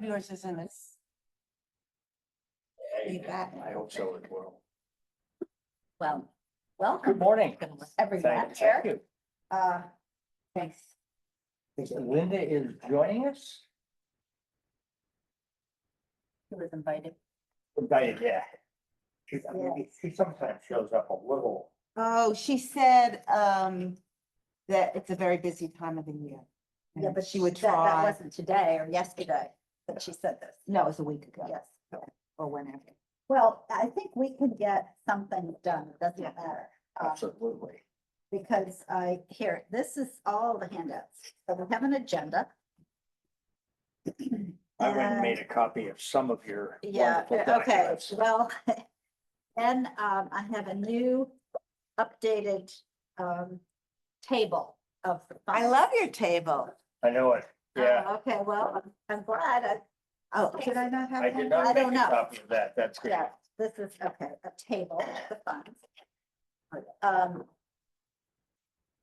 yours isn't as. Feedback. I hope so as well. Well, Good welcome morning. everyone. Thank you. Thanks. Linda is joining us. Who was invited? Invited, yeah. She sometimes shows up a little. Oh, she said, that it's a very busy time of the year. Yeah, And but she would that try, wasn't today or yesterday that she said this. no, it was a week ago. Yes. Or whenever. Well, I think we can get something done. It doesn't Yeah. matter. Absolutely. Because this is all the handouts. So we have an agenda. I went and And- made a copy of some of your. Yeah, wonderful okay, documents. well, then I have a new updated table of. I love your table. I know it, yeah. Okay, well, I'm glad. Oh, should I not have? I one? did not I make don't a know. copy of that, that's good. Yeah, this is, okay, a table, of the funds.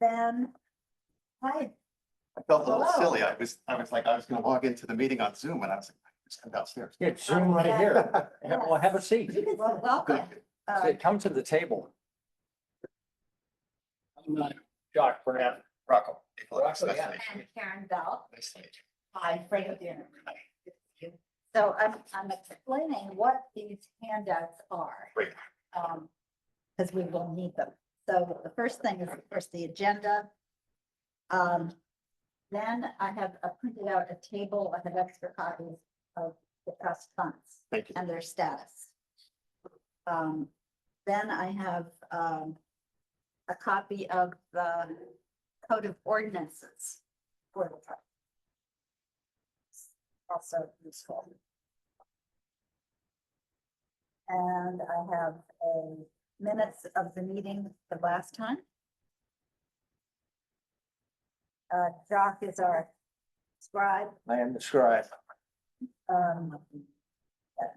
Then, hi, I felt a little Hello. silly. I was like, I was gonna log into the meeting on Zoom and I was like, just come downstairs. Yeah, Zoom right here. Well, have a seat. well, welcome. Come to the table. I'm Jock Burnett. Rocco. Rocco, Nice yeah. to meet you. And Karen Bell. Nice to meet you. Hi, Frank Dinner. So I'm explaining what these handouts are. Great. Because we will need them. So the first thing is, of course, the agenda. Then I have printed out a table, I have extra copies of the trust funds Thank you. and their status. Then I have a copy of the code of ordinances for the trust. Also useful. And I have a minutes of the meeting the last time. Jock is our scribe. I am the scribe. That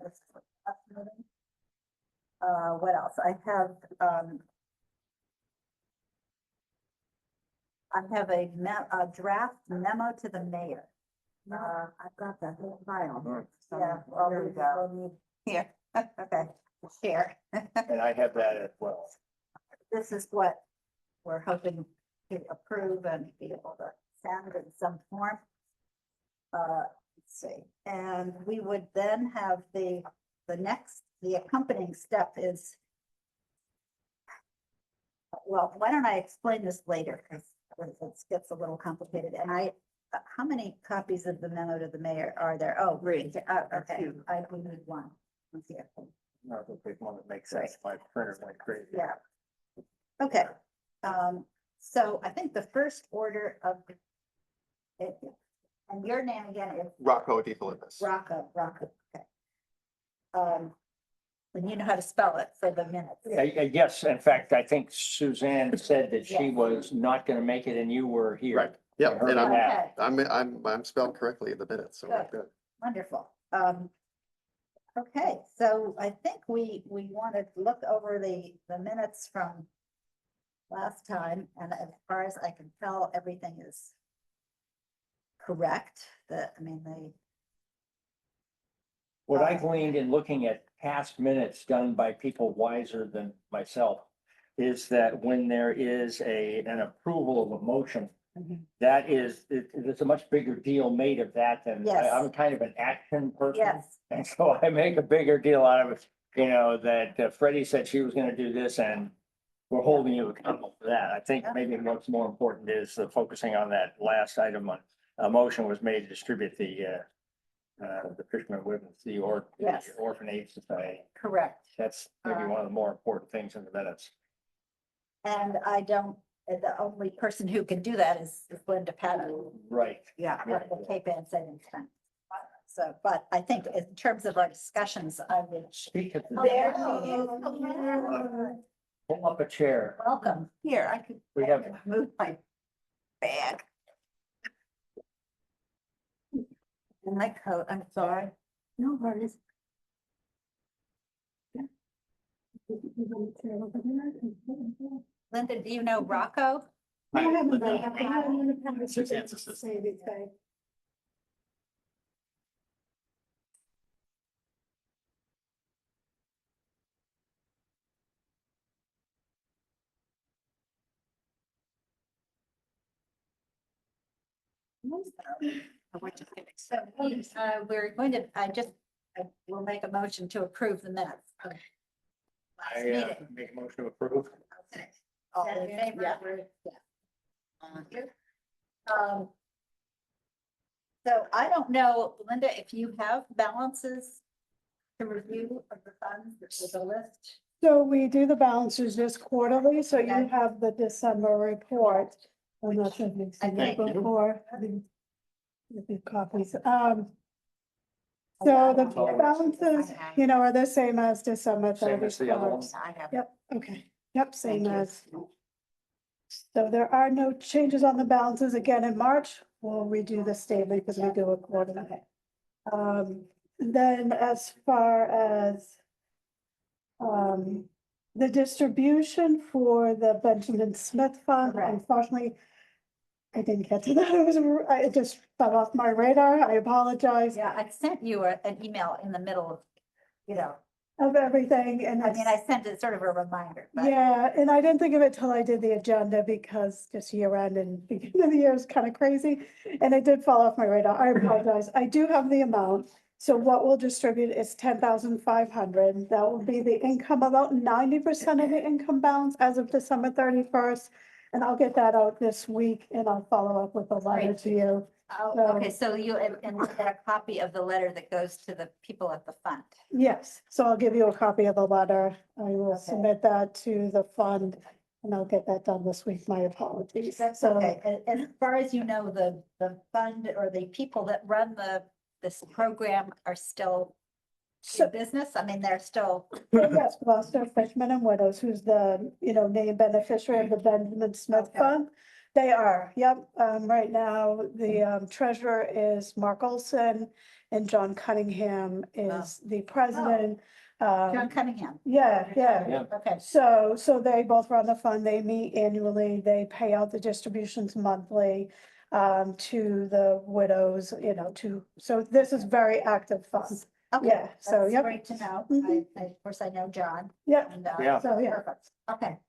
was the last meeting. What else? I have a draft memo to the mayor. I've got that whole file. Yeah, well, There we go. we'll need, Here. okay, share. And I have that as well. This is what we're hoping to approve and be able to send in some form. Let's see, and we would then have the accompanying step is. Well, why don't I explain this later, because it gets a little complicated, and how many copies of the memo to the mayor are there? Oh, great, okay, we need one. Let's see. Not the big one that makes sense. My printer went crazy. Yeah. Okay, so I think the first order of. And your name again is Rocco DeFilippis. Rocco, okay. And you know how to spell it for the minutes. Yes, in fact, I think Suzanne said that she Yes. was not gonna make it and you were here. Right. Yeah, Heard and of Okay, I'm spelled correctly in the minutes, so we're good. wonderful. Okay, so I think we want to look over the minutes from last time, and as far as I can tell, everything is correct. What I gleaned in looking at past minutes done by people wiser than myself is that when there is an approval of a motion, Mhm. that is, there's a much bigger deal made of that than, Yes. I'm kind of an action person. Yes, And so I make a bigger deal out of it, that Freddie said she was gonna do this and we're holding you accountable for that. I think maybe what's more important is focusing on that last item. A motion was made to distribute the Fisherman Women's, the Yes. Orphan Aid Society. correct. That's maybe one of the more important things in the minutes. And the only person who can do that is Linda Patton. Right. Yeah. At the Cape Ann Savings Bank. So, but I think in terms of our discussions, I would. Speak at There the, he is. pull up a chair. Welcome. Here, I could We have, Move my bag. And my coat, I'm sorry. No worries. Linda, do you know Rocco? Hi, Linda. Suzanne's assistant. We're just kidding. So, we're going to, I will make a motion to approve the minutes. of last I meeting. make a motion to approve. Okay. All in favor? Yeah. Um, So I don't know, Linda, if you have balances to review of the funds, there's a list. So we do the balances just quarterly, so Okay. you have the December report. I'm not sure if you've seen it Okay. before. The copies. So the balances, you know, are the same as December Same as the other 31st. ones. I have. Yep, okay, yep, same Thank you. as. So there are no changes on the balances again in March. We'll redo the statement because we do a quarterly. Then as far as the distribution for the Benjamin Smith Fund, Correct. unfortunately, I didn't get to that. It just fell off my radar. I apologize Yeah, I sent you an email in the middle of, you know, of everything and I mean, it's, I sent it sort of a reminder, but. yeah, and I didn't think of it till I did the agenda because just year end and beginning of the year is kind of crazy. And it did fall off my radar. I apologize. I do have the amount. So what we'll distribute is 10,500. That will be the income, about 90% of the income balance as of December 31st. And I'll get that out this week and I'll follow up with a letter Great. to you. Oh, So- okay, so you, and we'll get a copy of the letter that goes to the people at the fund. Yes, so I'll give you a copy of the letter. I will Okay. submit that to the fund and I'll get that done this week. My apologies. That's So- okay. And as far as you know, the fund or the people that run this program are still So, in business? I mean, they're still, yes, Gloucester Fishman and Widows, who's the, named beneficiary of the Benjamin Smith Okay. Fund. They are, yep. Right now, the treasurer is Mark Olson and John Cunningham is the president. John Cunningham. Yeah, yeah. Yeah. Okay, So they both run the fund, they meet annually, they pay out the distributions monthly to the widows, so this is very active fund. okay. Yeah, so, That's yep. great to know. Mhm. Of course, I know John Yeah, and, Yeah. so, yeah, perfect. Okay.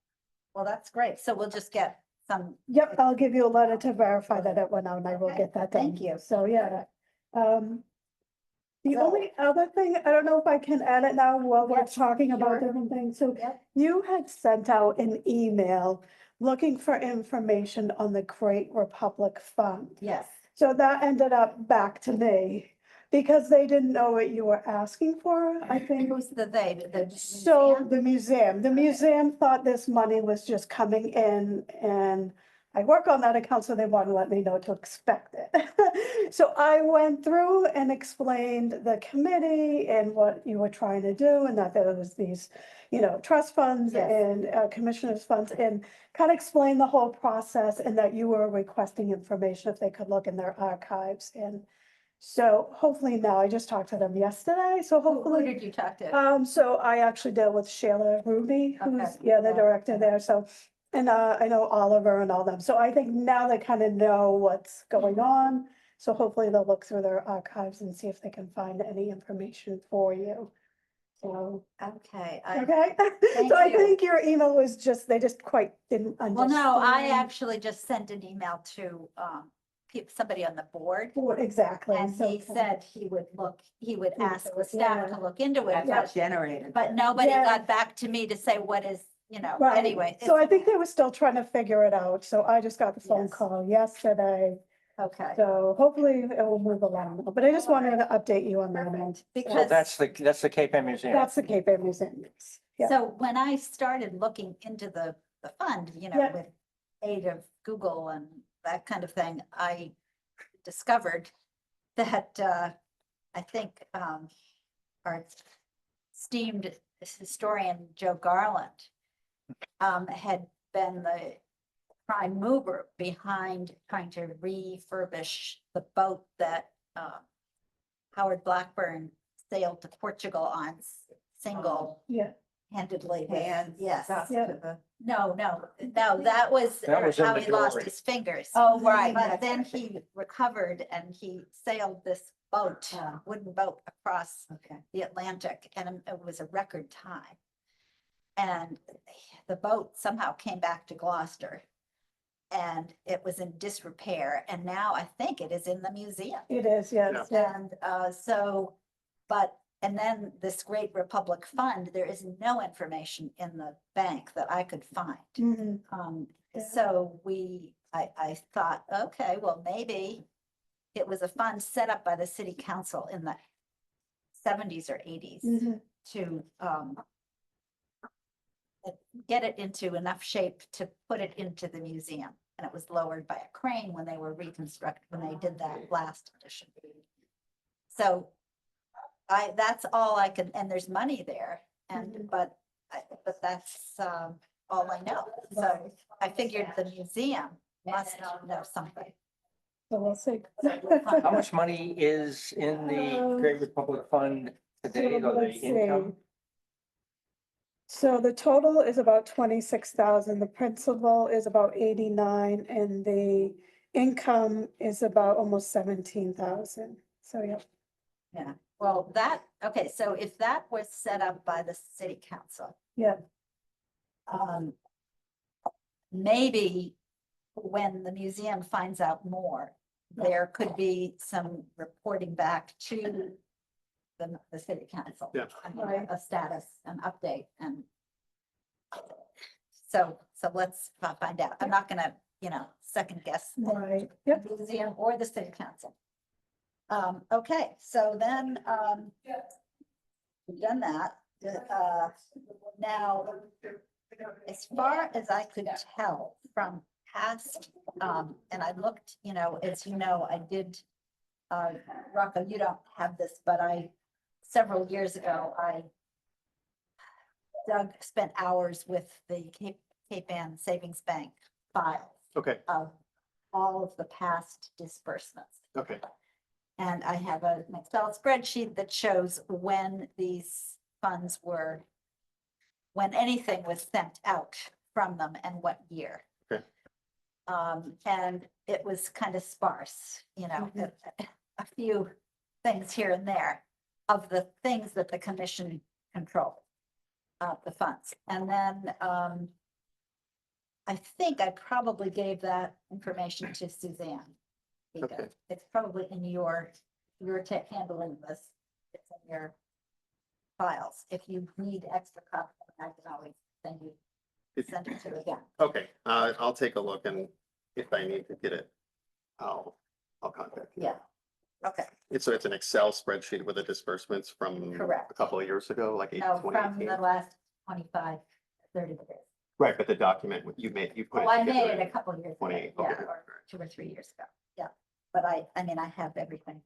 Well, that's great. So we'll just get some, yep, I'll give you a letter to verify that it went out and I will Okay, get that done. thank you. So, yeah. The So- only other thing, I don't know if I can add it now while we're Yes, talking about sure. different things, so Yep. you had sent out an email looking for information on the Great Republic Fund. yes. So that ended up back to me because they didn't know what you were asking for, I think. Who's the they? The So museum? the museum thought this money was just coming in and I work on that account, so they want to let me know to expect it. So I went through and explained the committee and what you were trying to do and that there was these, trust funds Yes. and commissioners funds and kind of explained the whole process and that you were requesting information if they could look in their archives. And so hopefully now, I just talked to them yesterday, so Who hopefully. did you talk to? So I actually deal with Shayla Ruby, who's, Okay. yeah, the Yeah. director there, so. And I know Oliver and all them, so I think now they kind of know what's going on. So hopefully they'll look through their archives and see if they can find any information for you. So, Okay. okay, Thank so I you. think your email was just, they just quite didn't Well, understand. no, I actually just sent an email to somebody on the board. What exactly. And so- he said he would Look ask the into it, staff yeah. to look into it, Yeah. but nobody Yeah. got back to me to say what is, Right, anyway. so I think they were still trying to figure it out, so I just got the phone Yes. call yesterday. Okay, So hopefully it will move along, but I just wanted to update you on that end. So because, that's the Cape Ann Museum. That's the Cape Air Museum. yes. Yeah. so when I started looking into the fund, Yeah. with aid of Google and that kind of thing, I discovered that I think our esteemed historian Joe Garland had been the prime mover behind trying to refurbish the boat that Howard Blackburn sailed to Portugal on single-handedly. Yeah. Yes. Yeah. No, that was That was in how the he lost glory. his fingers. Oh, right. But then he recovered and he sailed this boat, Ah. wooden boat across Okay. the Atlantic, and it was a record time. And the boat somehow came back to Gloucester. and it was in disrepair, and now I think it is in the museum. It is, yes, yeah. And so, but, and then this Great Republic Fund, there is no information in the bank that I could find. Mhm. Yeah. So I thought, okay, well, maybe it was a fund set up by the city council in the 70s or 80s Mhm. to get it into enough shape to put it into the museum. And it was lowered by a crane when they were reconstructed, when they did that last edition. So that's all I can, and there's money there, and, but that's, all I know. So I figured the museum must know something. So we'll see. How much money is in the Great Republic Fund today, So or the let's see. income? So the total is about 26,000, the principal is about 89, and the income is about almost 17,000. So, yeah. Yeah, well, okay, so if that was set up by the city council. Yeah. Maybe when the museum finds out more, there could be some reporting back to the city council. Yeah. I mean, Right. a status, an update, and so let's find out. I'm not gonna, second guess the Right, yep. museum or the city council. Okay, so then, we've done that. Now, as far as I could tell from past, and I looked, as you know, I did, Rocco, you don't have this, but several years ago, spent hours with the Cape Ann Savings Bank file Okay, of all of the past disbursements. okay, And I have an Excel spreadsheet that shows when these funds when anything was sent out from them and what year. Okay. And it was kind of sparse, a few things here and there of the things that the commission controlled, the funds. And then, I think I probably gave that information to Suzanne. Okay. Because it's probably in your handling this, it's in your files. If you need extra copy, I can always send it to you again. okay. I'll take a look, and if I need to get it, I'll contact you. Yeah, okay, So it's an Excel spreadsheet with the disbursements from Correct. a couple of years ago, like no, from 2018. the last 25, 30 days. Right, but the document you put Oh, I it made it together. a couple of years ago, 28, yeah, okay. or 2 or 3 years ago, yeah. But I have everything.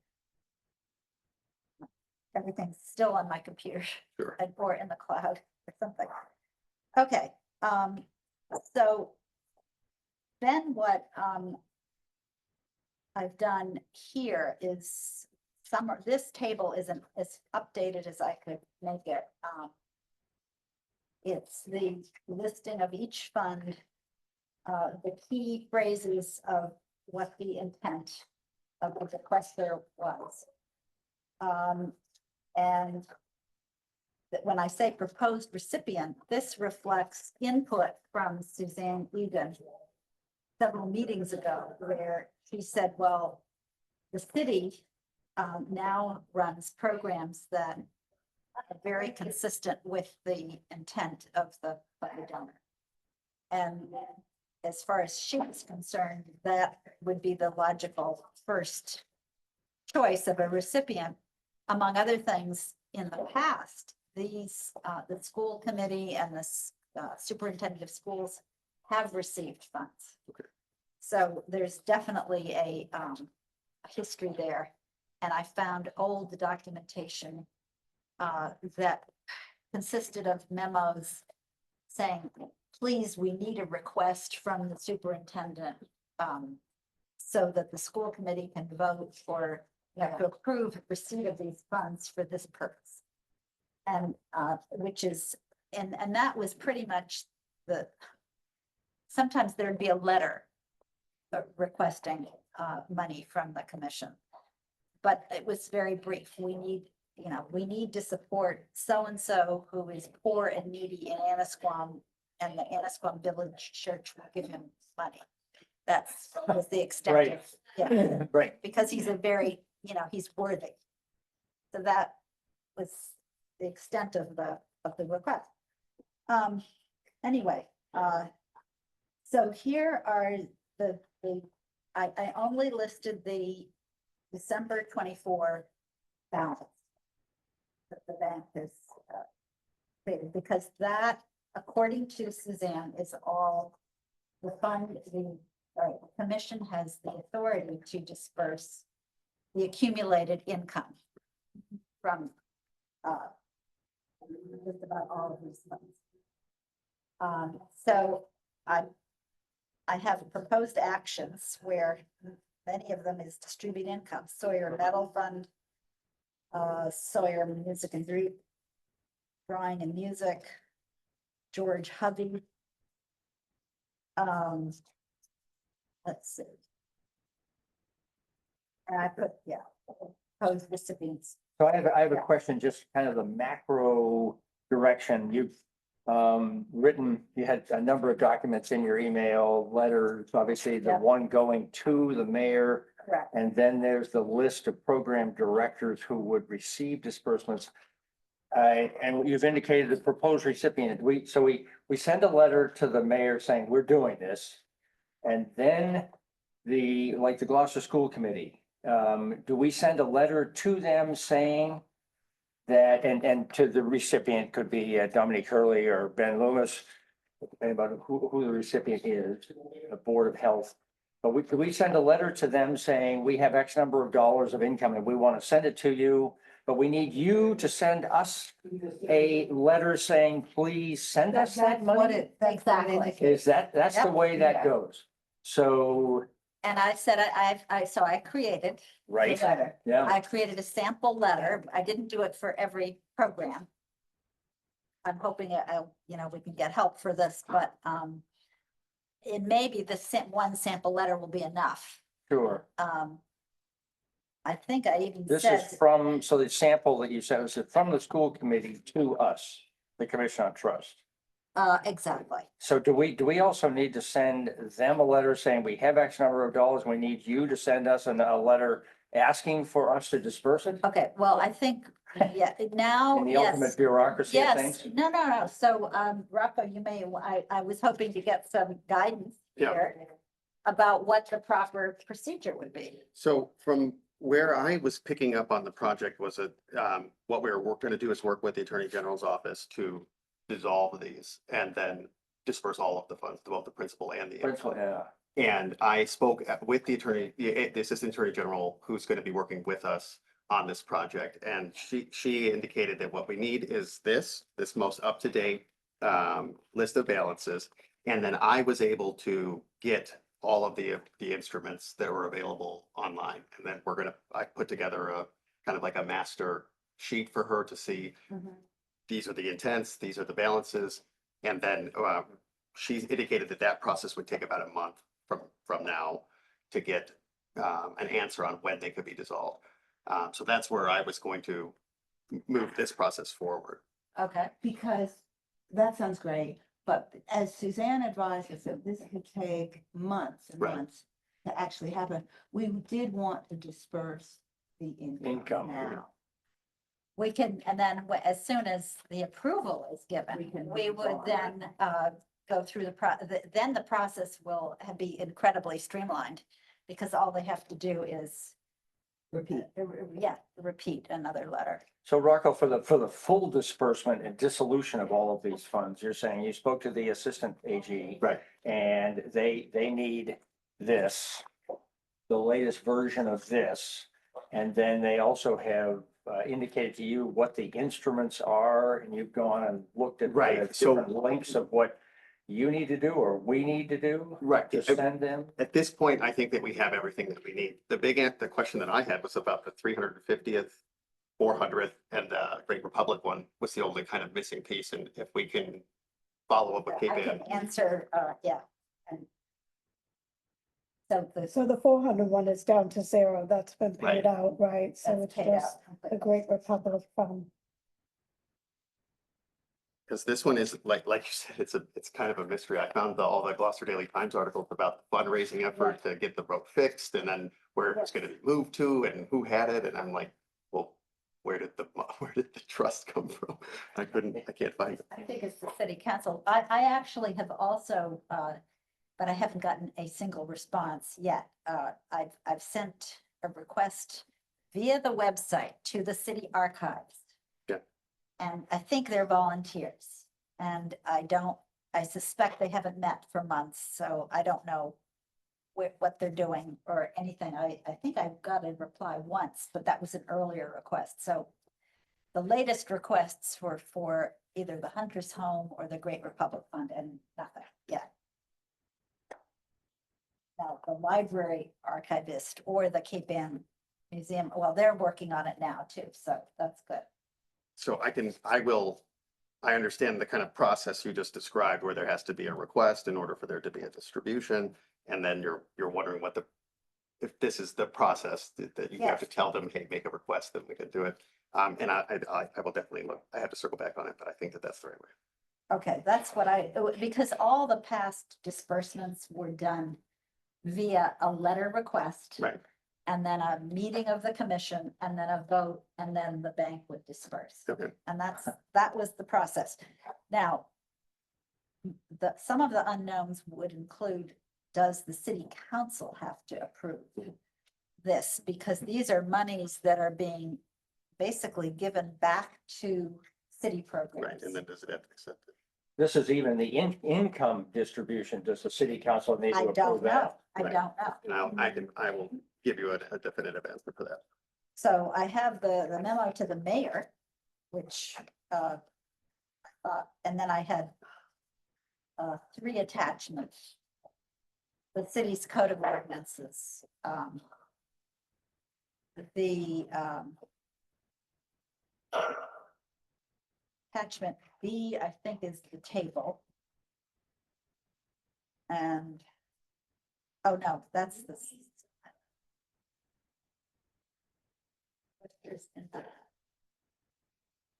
Everything's still on my computer. Sure. Or in the cloud or something. Okay, so then what I've done here is this table isn't as updated as I could make it. It's the listing of each fund, the key phrases of what the intent of the requester was. And that when I say proposed recipient, this reflects input from Suzanne Egan several meetings ago, where she said, well, the city now runs programs that are very consistent with the intent of the donor. And as far as she was concerned, that would be the logical first choice of a recipient. Among other things, in the past, the school committee and the superintendent of schools have received funds. Okay. So there's definitely a history there. And I found old documentation that consisted of memos saying, please, we need a request from the superintendent so that the school committee can vote for, to approve receipt of these funds for this purpose. And which is, and that was pretty much sometimes there'd be a letter requesting money from the commission. But it was very brief. We need to support so-and-so who is poor and needy in Annisquam, and the Annisquam Village Church will give him money. That's was the extent Right. of, yeah, Right. because he's a very, he's worthy. So that was the extent of the request. Anyway, so here are I only listed the December 24 balance that the bank has created, because that, according to Suzanne, is all the fund, the commission has the authority to disperse the accumulated income from just about all of these funds. So I have proposed actions where many of them is distribute income, Sawyer Metal Fund, Sawyer Music and Drawing and Music, George Hovey. Let's see. And I put, proposed recipients. So I have a Yeah. question, just kind of the macro direction. You've written, you had a number of documents in your email, letters, obviously the Yeah. one going to the mayor. Correct. And then there's the list of program directors who would receive disbursements. And you've indicated the proposed recipient. We send a letter to the mayor saying, we're doing this. And then the Gloucester School Committee, do we send a letter to them saying that, and to the recipient could be Dominique Hurley or Ben Loomis, depending on who the recipient is, the Board of Health. But could we send a letter to them saying, we have X number of dollars of income and we want to send it to you, but we need you to send us a letter saying, please send us that money? That's what it Exactly. indicates. That's the Yep. way that Yeah. goes. So, And I said, so I created, right, Letter. yeah, I created a sample letter. I didn't do it for every program. I'm hoping, we can get help for this, but, it may be one sample letter will be enough. sure. I think I even This said, is from, so the sample that you said was from the school committee to us, the Commission on Trust. exactly. So do we also need to send them a letter saying we have X number of dollars, we need you to send us a letter asking for us to disperse it? Okay, well, I think, now, In the yes. ultimate bureaucracy of Yes, things? no. So, Rocco, I was hoping to get some guidance Yeah. here about what the proper procedure would be. So from where I was picking up on the project was what we were going to do is work with the Attorney General's office to dissolve these and then disperse all of the funds, both the principal and the Principal, income. yeah, And I spoke with the Assistant Attorney General, who's going to be working with us on this project. And she indicated that what we need is this most up-to-date list of balances. And then I was able to get all of the instruments that were available online. And then I put together a kind of like a master sheet for her to see, these are the intents, these are the balances. And then she indicated that process would take about a month from now to get an answer on when they could be dissolved. So that's where I was going to move this process forward. Okay. Because that sounds great, but as Suzanne advised us, that this could take months and Right. months to actually happen. We did want to disperse the income Income. now. We can, and then as soon as the approval is given, we would then go through then the process will be incredibly streamlined. Because all they have to do is, Repeat. repeat another letter. so Rocco, for the full disbursement and dissolution of all of these funds, you're saying you spoke to the Assistant AG. Right. And they need this, the latest version of this. And then they also have indicated to you what the instruments are, and you've gone and looked at Right, the so- different links of what you need to do or we need to do Right. to send them. At this point, I think that we have everything that we need. The question that I had was about the 350th, 400th, and the Great Republic one was the only kind of missing piece. And if we can follow up with I Cape can Ann. answer, and so So the 400 one is down to zero. That's been paid Right. out, right? So that's it's paid just out. the Great Republic Fund. Because this one is like you said, it's kind of a mystery. I found all the Gloucester Daily Times articles about the fundraising effort to get the road fixed and then where it was gonna be moved to and who had it. And I'm like, well, where did the trust come from? I can't find it. I think it's the city council. I actually have also, but I haven't gotten a single response yet. I've sent a request via the website to the city archives. Yeah. And I think they're volunteers and I suspect they haven't met for months, so I don't know what they're doing or anything. I think I got a reply once, but that was an earlier request. So the latest requests were for either the Hunter's Home or the Great Republic Fund and nothing yet. Now, the library archivist or the Cape Ann Museum, well, they're working on it now too, so that's good. So I understand the kind of process you just described where there has to be a request in order for there to be a distribution. And then you're wondering if this is the process that you have to Yes. tell them, hey, make a request, then we can do it. And I will definitely look, I have to circle back on it, but I think that that's the right way. Okay, that's what because all the past disbursements were done via a letter request. Right. And then a meeting of the commission and then a vote and then the bank would disperse. Okay. And that was the process. Now, some of the unknowns would include, does the city council have to approve this? Because these are monies that are being basically given back to city Right. programs. And then does it have to accept it? This is even the income distribution. Does the city council need to I don't approve that? know. I Right. don't know. And I will give you a definitive answer for that. So I have the memo to the mayor, which, and then I had 3 attachments. The city's code of ordinances, the attachment B, I think, is the table. And, oh no, that's the.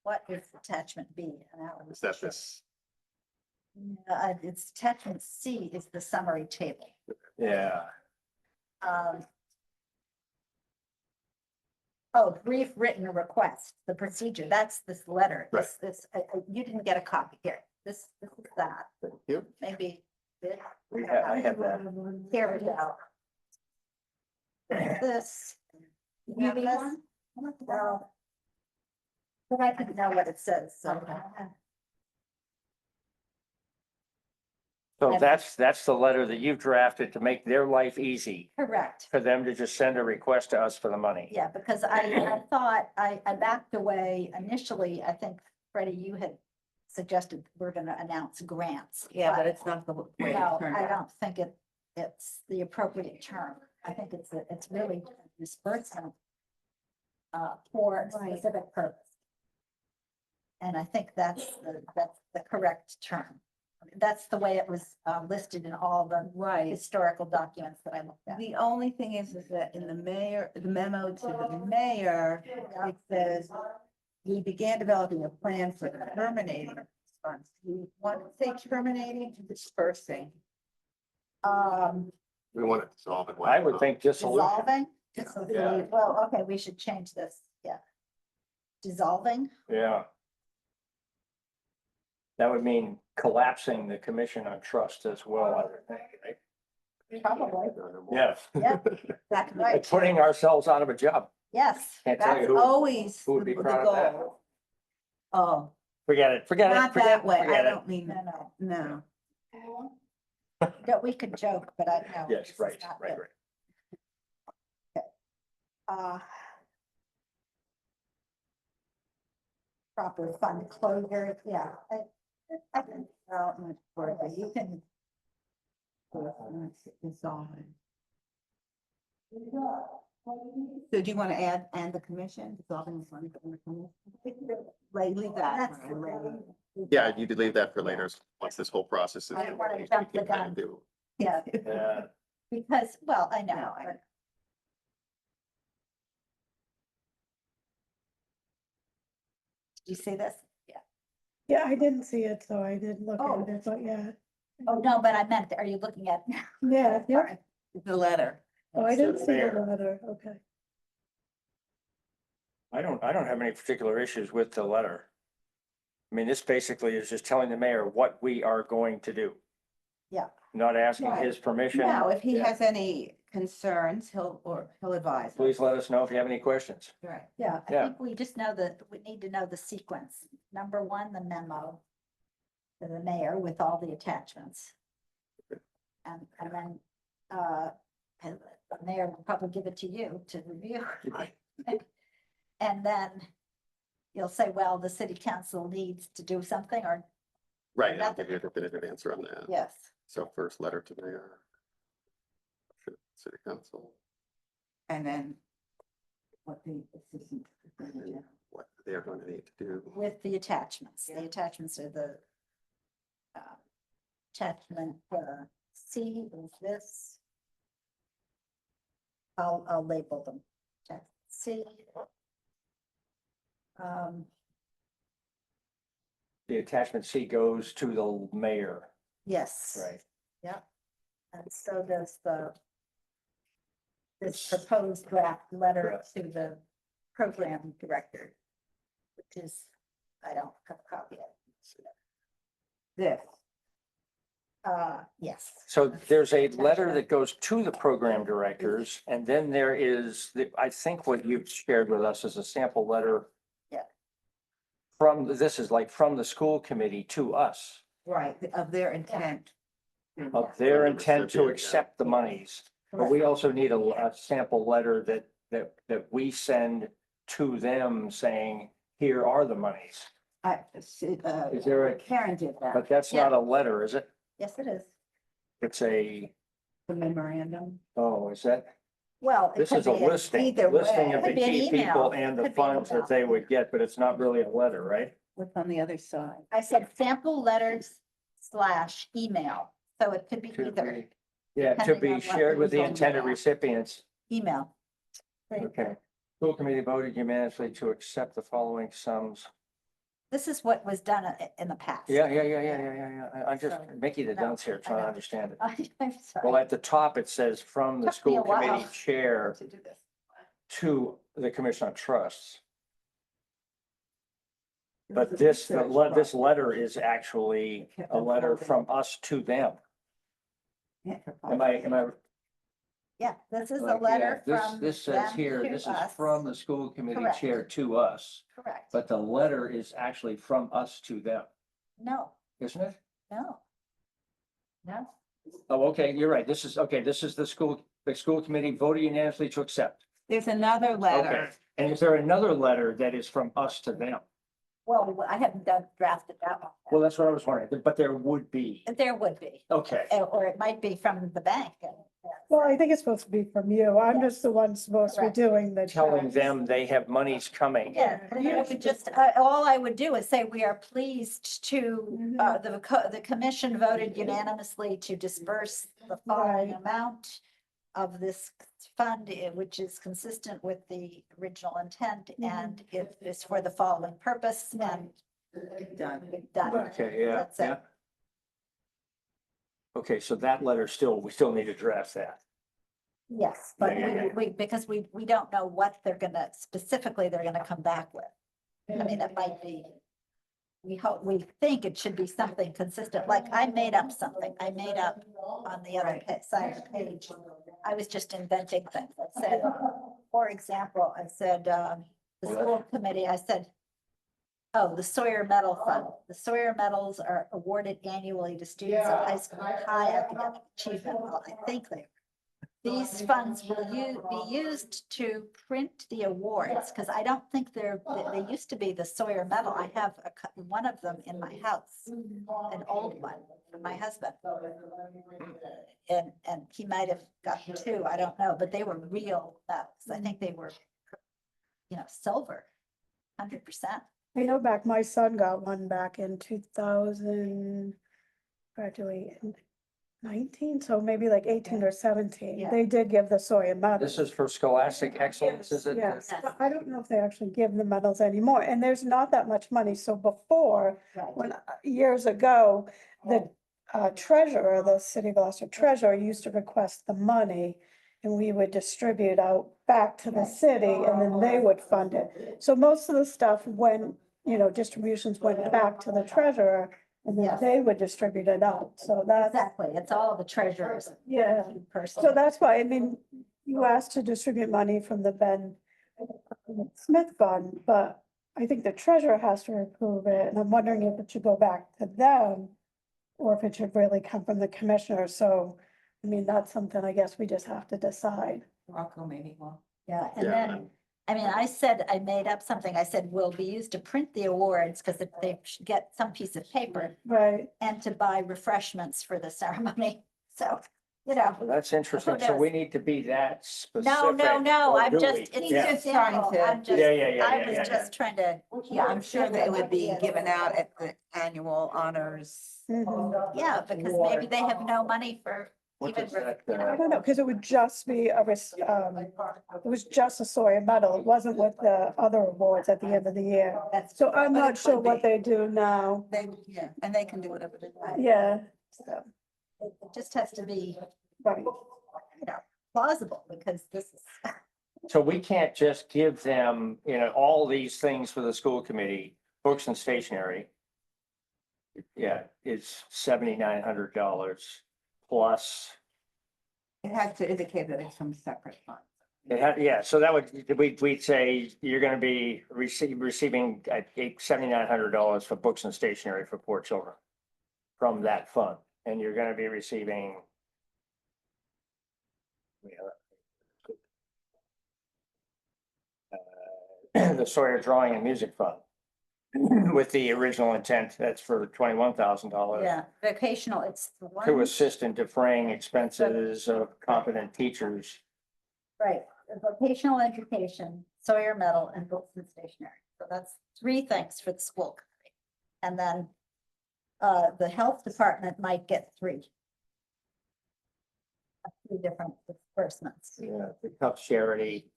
What is attachment B? And I was Is that sure. this? It's attachment C is the summary table. Yeah. Oh, brief written request, the procedure, that's this letter. Right. You didn't get a copy here. This is that, Thank you. maybe this. I have that. Here we go. This. You have this? No. But I didn't know what it says, so. So that's the letter that you've drafted to make their life easy Correct. for them to just send a request to us for the money. Yeah, because I thought, I backed away initially. I think Freddie, you had suggested we're gonna announce grants. Yeah, but it's not the way it No, turned I out. don't think it's the appropriate term. I think it's really disbursement for a Right. specific purpose. And I think that's the correct term. That's the way it was listed in all the Right. historical documents that I looked at. The only thing is that in the memo to the mayor, it says, we began developing a plan for terminating funds. We want to say terminating to dispersing. We want to dissolve it. I would think dissolution. Dissolving? Yeah. Well, okay, we should change this, yeah. Dissolving? Yeah. That would mean collapsing the commission on trust as well, I would think, right? Probably. Yes. Yeah, that's right. Putting ourselves out of a job. Yes, Can't tell you That's who, always who would the be proud of that. goal. Oh, Forget it, forget it. not forget that it, way. I forget it. don't mean, no, no. no, we could joke, but I know. Yes, this is right, not right, good. right. Proper fund closure, yeah. I think development for the, you can. Dissolving. So do you want to add, and the commission, dissolving the fund? Like, leave that. That's- for later. Yeah, you could leave that for later, once this whole process is. I don't wanna complete, jump we the can kind of gun. do- Yeah, Yeah, because, well, I know, No, I- but. Do you see this? Yeah. Yeah, I didn't see it, so I didn't look Oh. at it, but yeah, Oh, no, but I meant, are you looking at? yeah, yeah. Sorry. The letter. Oh, I So didn't see the there. letter, okay. I don't have any particular issues with the letter. I mean, this basically is just telling the mayor what we are going to do. Yeah. Not asking Right. his permission. Now, if he Yeah. has any concerns, he'll advise. us. Please let us know if you have any questions. Right. Yeah, I Yeah. think we just know that, we need to know the sequence. Number one, the memo to the mayor with all the attachments. And then, and the mayor will probably give it to you to review. Right. And then you'll say, well, the city council needs to do something, or, Right, and I'll give you a definitive answer on that. yes. So first letter to mayor. City council, And then what the assistant. superintendent- what they are going to need to do. With the attachments. The Yeah. attachments are the attachment C is this. I'll label them. Attachment C. The attachment C goes to the mayor, Yes. right? Yep. And so does this proposed draft letter Correct. to the program director, which is, I don't have a copy of. This. Yes. So there's a letter that goes to the program directors, and then there is, I think what you've shared with us is a sample letter. Yeah. This is like from the school committee to us, Right, of their intent. of their Right, intent to recipient, yeah. accept the monies. But we also need a sample letter that we send to them saying, here are the monies. Is there a, Karen did that. but that's not a letter, is it? Yes, it is. It's a, The memorandum. oh, is that? Well, it This could is a be listing, either listing way. of the Could be an key email. people and the Could be an funds that email. they would get, but it's not really a letter, right? What's on the other side? I said sample letters / email, so it could be To either be- Yeah, to depending be on what shared with the was on the intended back. recipients. email. Okay. School committee voted unanimously to accept the following sums. This is what was done in the past. Yeah. I'm just, Sorry. Mickey the No, dunce here, I trying to know. understand it. I'm Well, sorry. at the top, it says from the Took me a school committee while. chair To do this. to the commission on trusts. It But was a this, research this project. letter is actually a letter from us to them. Am I? Yeah, this is a like, letter yeah, from This says them here, to this is us. from the school committee Correct. chair to us, Correct. but the letter is actually from us to them, No, isn't it? no. No, Oh, okay, you're right. This is the school committee voted unanimously to accept. There's another Okay. letter. And is there another letter that is from us to them? well, I haven't drafted that one. Well, that's what I was wondering, but there would be. There would be, Okay, or it might be from the bank. Well, I think it's supposed to be from you. I'm just the one supposed to be Correct. doing the. telling checks. them they have monies coming. Yeah, and I would just, all I would do is say, we are pleased to, the commission voted unanimously to disperse the following Right. amount of this fund, which is consistent with the original intent, and it is for the following purpose, and Done. done. Okay, yeah, That's it. yeah. Okay, so that letter we still need to draft that. Yes, but Yeah. because we don't know what they're gonna, specifically they're gonna come back with. I mean, it might be, we think it should be something consistent, like I made up something, I made up on the other side of the page. I was just inventing things. I said, for example, I said, the school committee, I said, oh, the Sawyer Medal Fund. The Sawyer Medals are awarded annually to students of high school with high academic achievement. Well, I think these funds will be used to print the awards, because I don't think they used to be the Sawyer Medal. I have one of them in my house, an old one for my husband. And he might have gotten two, I don't know, but they were real medals. I think they were, silver, 100%. I know back, my son got one back in 2000, graduated 19, so maybe like 18 or 17. Yeah. They did give the Sawyer medal. This is for scholastic excellence, is it? Yes, Yes. but I don't know if they actually give the medals anymore, and there's not that much money, so before, Right. when, years ago, the treasurer, the city of Gloucester treasurer used to request the money, and we would distribute out back to the city, and then they would fund it. So most of the stuff when, distributions went back to the treasurer, and then Yes. they would distribute it out, so that's, Exactly, it's all the treasurers yeah. person. So that's why, I mean, you asked to distribute money from the Ben Smith Fund, but I think the treasurer has to approve it, and I'm wondering if it should go back to them or if it should really come from the commissioner, so, I mean, that's something I guess we just have to decide. Rocco maybe will. Yeah, and Yeah. then, I mean, I made up something, I said will be used to print the awards, because if they should get some piece of paper Right, and to buy refreshments for the ceremony, so, you know. Well, that's interesting. So we need to be that specific. No, or I'm do just, we? it's Yeah. just trying simple, to- I'm just, Yeah, yeah, yeah, I yeah, was yeah, just trying to. Yeah, I'm sure that it would be given out at the annual honors. mhm. Yeah, because maybe they have no money for What even, is that, you I know, don't know, because it would just be it was just a Sawyer medal, it wasn't with the other awards at the end of the year. that's, So I'm But it not sure could what be. they do now, Yeah, and they can do whatever they want. yeah, so, it just has to be, right. you know, plausible, because this is, So we can't just give them, all these things for the school committee, books and stationery. Yeah, it's $7,900 plus. It had to indicate that it's from separate funds. It had, yeah, so that would, we'd say you're gonna be receiving $7,900 for books and stationery for poor children from that fund, and you're gonna be receiving the Sawyer Drawing and Music Fund with the original intent, that's for $21,000 yeah, vocational, it's the one. to assist in defraying expenses of competent teachers. Right, the vocational education, Sawyer medal, and books and stationery. So that's 3 things for the school committee. And then the health department might get 3. 3 different disbursements. Yeah, the Cup Charity.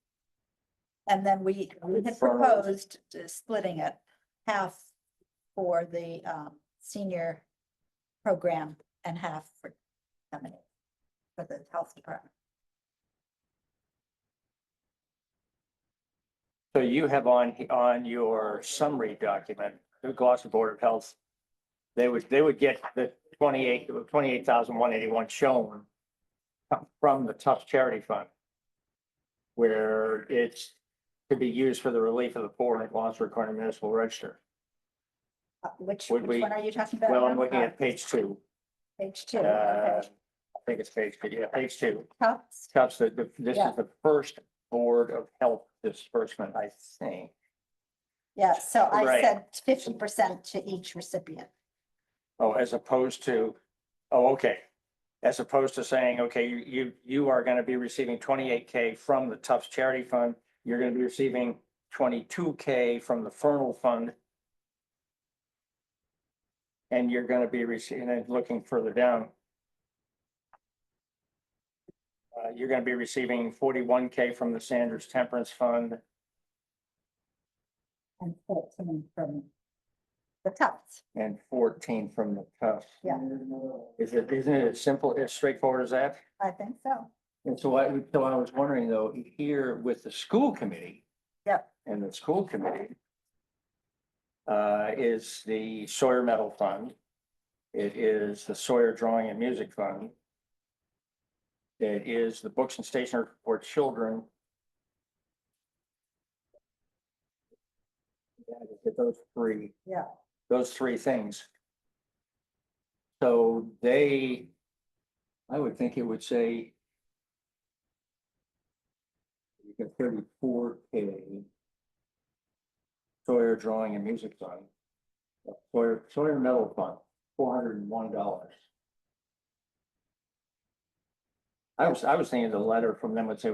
And then we had proposed splitting it half for the senior program and half for the health department. So you have on your summary document, the Gloucester Board of Health, they would get the 28,181 shown from the Tufts Charity Fund, where it's to be used for the relief of the poor in Gloucester County Municipal Register. Which Would we- one are you talking about? Well, I'm now? looking at page 2. Page 2, I okay. think it's page 2, yeah, page 2. Tufts. Tufts, this Yeah. is the first Board of Health disbursement, I think. Yeah, so I Right. said 50% to each recipient. Oh, as opposed to, okay. As opposed to saying, okay, you are gonna be receiving 28K from the Tufts Charity Fund, you're gonna be receiving 22K from the Fernal Fund. And you're gonna be receiving, and looking further down. You're gonna be receiving 41K from the Sanders Temperance Fund. And 14 from the Tufts. And 14 from the Tufts. Yeah. Isn't it as simple, as straightforward as that? I think so. And so I was wondering though, here with the school committee. Yep. And the school committee. Is the Sawyer Medal Fund. It is the Sawyer Drawing and Music Fund. It is the Books and Stationery for Children. Yeah, Yeah. those 3 things. So I would think it would say. You get 34K. Sawyer Drawing and Music Fund. Sawyer Medal Fund, $401. I was thinking the letter from them would say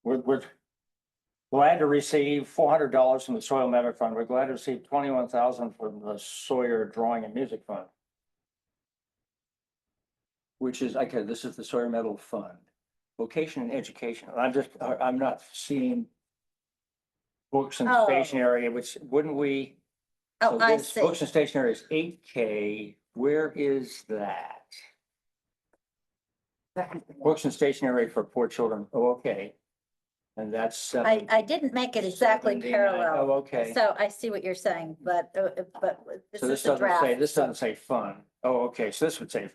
we're glad to receive $400 from the Sawyer Medal Fund. We're glad to receive 21,000 from the Sawyer Drawing and Music Fund. which is, okay, this is the Sawyer Metal Fund. Vocation and education, I'm not seeing books and Oh. stationery, which wouldn't we? Oh, so I this see. Books and stationery is 8K. Where is that? Books and stationery for poor children. Oh, okay. And that's I didn't make it exactly 79. parallel. Oh, okay. So I see what you're saying, but this So is the draft. this doesn't say fund. Oh, okay, so this would say.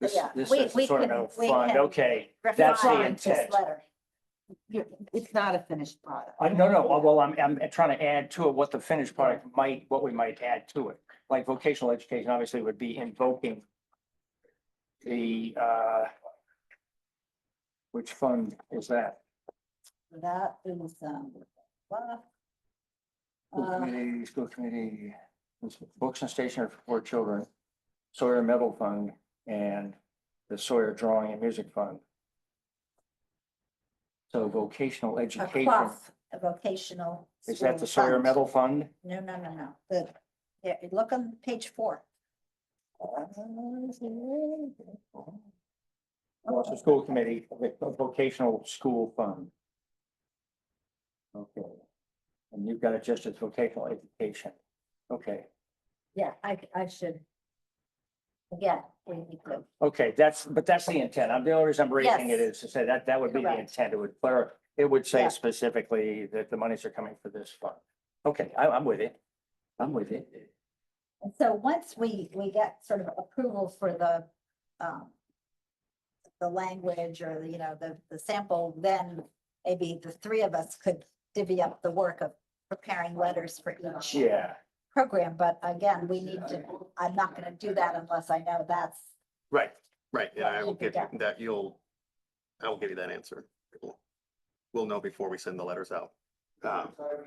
This, Yeah, this we- says we sort of can- no we fund, can okay, that's the Refine this intent. letter. It's not a finished product. No, well, I'm trying to add to it what the finished product might, what we might add to it. Like vocational education obviously would be invoking the, which fund is that? That is, well, School committee, books and stationery for poor children, Sawyer Metal Fund, and the Sawyer Drawing and Music Fund. So vocational education, across a vocational. is that the school Sawyer fund. Metal Fund? No. Yeah, look on page 4. Well, it's a school committee, a vocational school fund. Okay. And you've got it just as vocational education. Okay, Yeah, I should. Again, we need to. okay, but that's the intent. The only reason I'm raising it Yes. is to say that would be the Correct. intent. It would say Yeah. specifically that the monies are coming for this fund. Okay, I'm with it. I'm with it. And so once we get sort of approval for the language or, the sample, then maybe the three of us could divvy up the work of preparing letters for each Yeah, program. But again, I'm not gonna do that unless I know that's, Right, yeah, What I will need to give you be that, I will give you that answer. We'll know before we send the letters out,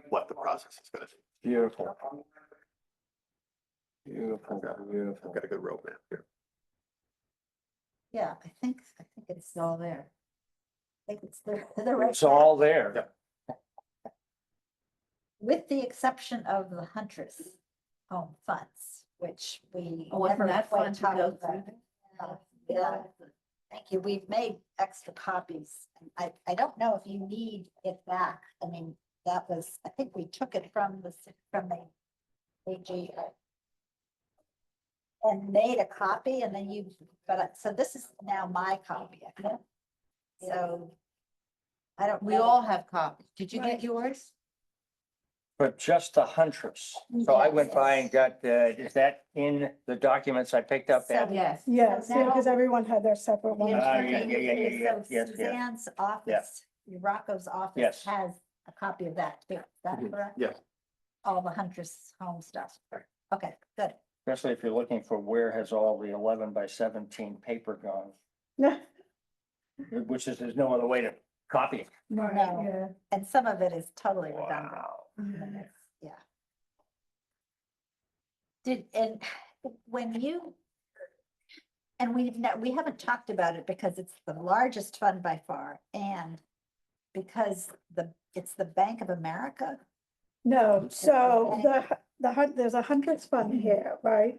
what the process is gonna be. beautiful. Beautiful, I've beautiful. got a good roadmap here. I think it's all there. I think it's the right. It's all there. Yep. With the exception of the Huntress Home Funds, which we Oh, wasn't never that quite fun to talked go about. through? Yeah, thank you. We've made extra copies. I don't know if you need it back. I mean, that was, I think we took it from the AG. And made a copy and then so this is now my copy. I think. So. I don't. We know. all have copies. Did you Right. get yours? But just the Huntress. So I went by and got, is that in the documents I picked up So- at? Yes. Yes, So because now- everyone had their separate The ones. yeah, attorney- yes, So yes. Suzanne's office, Rocco's office Yes. has a copy of that too. Is that Mhm. correct? Yes. All the Huntress home stuff. Okay, good. Especially if you're looking for where has all the 11 by 17 paper gone, which is, there's no other way to copy it. Right, No. yeah. And some of it is totally redundant. Wow. And it's- Yeah. And when you. And we haven't talked about it because it's the largest fund by far and because it's the Bank of America. No, so there's a Huntress fund here, right?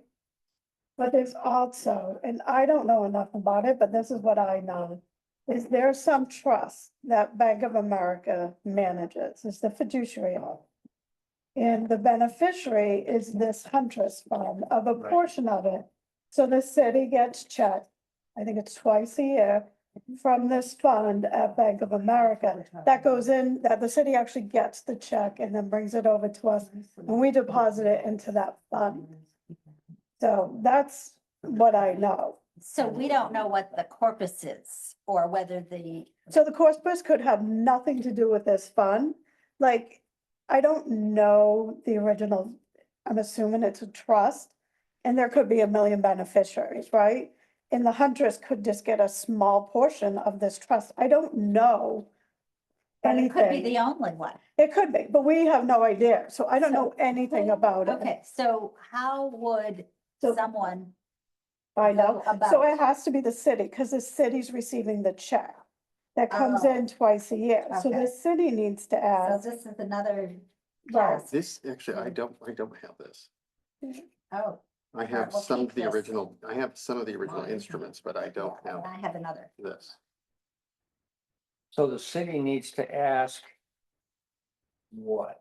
But there's also, and I don't know enough about it, but this is what I know. Is there's some trust that Bank of America manages, it's the fiduciary of. And the beneficiary is this Huntress fund of a Right. portion of it. So the city gets checked, I think it's twice a year, from this fund at Bank of America. That goes in, that the city actually gets the check and then brings it over to us, and we deposit it into that fund. So that's what I know. So we don't know what the corpus is or whether So the corpus could have nothing to do with this fund. Like, I don't know the original, I'm assuming it's a trust. And there could be 1 million beneficiaries, right? And the Huntress could just get a small portion of this trust. I don't know but it could be anything. the only one. It could be, but we have no idea. So I don't know anything about it. Okay, so how would So- someone, I know. know about- So it has to be the city, because the city's receiving the check. That comes Oh. in twice a year. So Okay. the city needs to so ask. this is another Right. task. This, actually, I don't have this. Oh, I have we'll some of keep the this. original, I have some of the original instruments, but I don't And have I have another. this. So the city needs to ask what?